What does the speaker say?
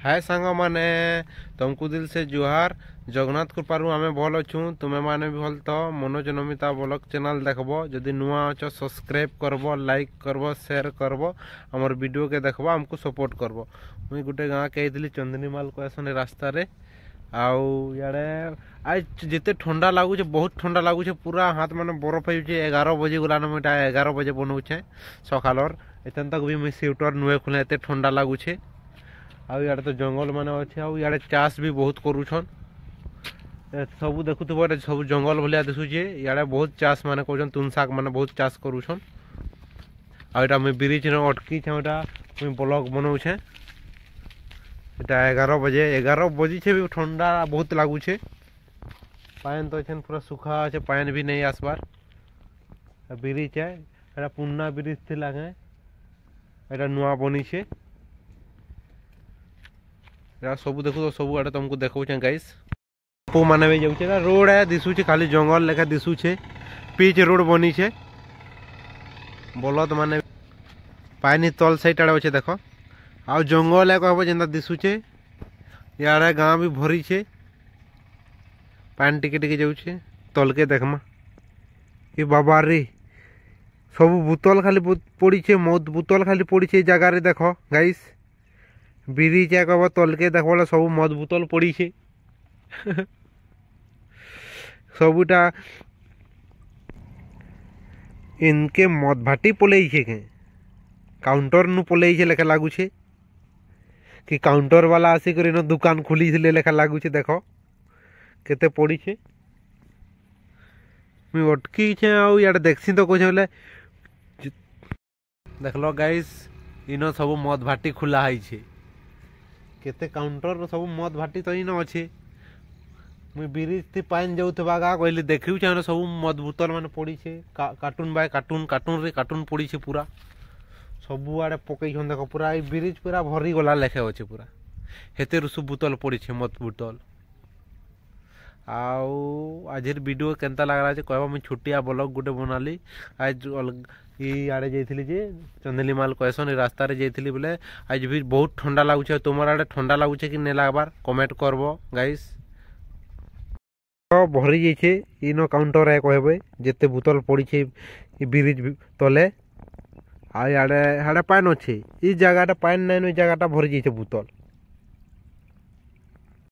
हाय सांग माने तुमको दिल से जुहार। जगन्नाथ कृपारू आमे भल अच्छू, तुमे माने भी भल तो मनोज नमिता ब्लॉग चैनल देखबो। जदि नुआ अछ सब्सक्राइब करबो, लाइक करबो, शेयर करबो, हमर वीडियो के देखबो, हमको सपोर्ट करबो। मुई गुटे गाँ के आइतली चंदनीमाल कहसन रास्ता रे। आउ याडे आज जिते ठंडा लगुचे, बहुत ठंडा लगुचे, पूरा हाथ माने बरफ हो 11 बजे गलान। मुझे 11 बजे बनाऊे सकालर। एतन तक भी मुझे स्वेटर नुए खुले, एत ठंडा लगुचे। आउ याडे तो जंगल माने अच्छे। आउ याडे चाष भी बहुत करूछन। सब देखुथबो, सब जंगल भलिया दिसुचे। याडे बहुत चाष माने करछन, तुन शाक माने बहुत चाष करूछन। आ एटा मुई ब्रिज ने अटकी छे, एटा मुई ब्लॉग बनाऊछे। एटा 11 बजे छे, भी ठंडा बहुत लागुछे। पानी तो छन पूरा सुखा छे, पानी भी नहीं आसबार। ब्रिज है, एटा पुन्ना ब्रिज थी लागे, एटा नुआ बनी छे। सब देखो तो सब आड़े तुमको देखौछे गाइस। पो माने भी जाउछे, रोड है दिसुछे, खाली जंगल लेखा दिसुछे। पिच रोड बनी छे। बलद माने पानी तल साइड आड़े अच्छे देखो। आ जंगल है कहबो जेंता दिसुछे। याडे गाँ भी भरी छे, पानी टिके टिके जाउछे। तल के देखमा, ए बाबा रे, सब बोतल खाली पड़ी छे, मौत बोतल खाली पड़ी छे जगह रे। देखो गाइस, ब्रिज कहब तल के देखो, सब मद बोतल पड़ी छे। सबुटा इनके मद भाटी पलई छे के काउंटर नु पलई छे लेखा लागू छे, कि काउंटर वाला आसी कर इन दुकान खुली ले लेखा लागू छे। देखो केते पड़ी छे। मुई अटकी छे। आउ याडे देखसी तो कोछे बोले, देखलो गाइस, इनो सब मद भाटी खुला है छे। केते काउंटर सब मद भाटी तो इन अच्छे। मुई ब्रिज थी पानी जाऊथबा गा कहली देखिउ छे, सब मद बोतल माने पड़ी छे। कार्टून बाय कार्टून, कार्टून रे कार्टून पड़ी छे पूरा। सबु आड़े पकई छन देखो, पूरा ई ब्रिज पूरा भरी गला लेखे अच्छे। पूरा हेते रुसु बोतल पड़ी छे, मद बोतल। आउ आजर वीडियो केनता लागला छे कहबा। मुई छुटिया ब्लॉग गुटे बनाली। आज ई आड़े जाइथिली जे चंदनीमाल कहसन, ई रास्ता रे जाइथिली बोले। आज भी बहुत ठंडा लागुछे। तुमर आड़े ठंडा लागुछे कि नै लागबार कमेंट करबो गाइस। भरी जाइछे इनो काउंटर है कहबे, जेते बोतल पड़ी छे ई ब्रिज तले। आ याडे हाडे पानी अच्छे। ई जगहटा पानी नै, ई जगहटा भरी जाइछे बोतल।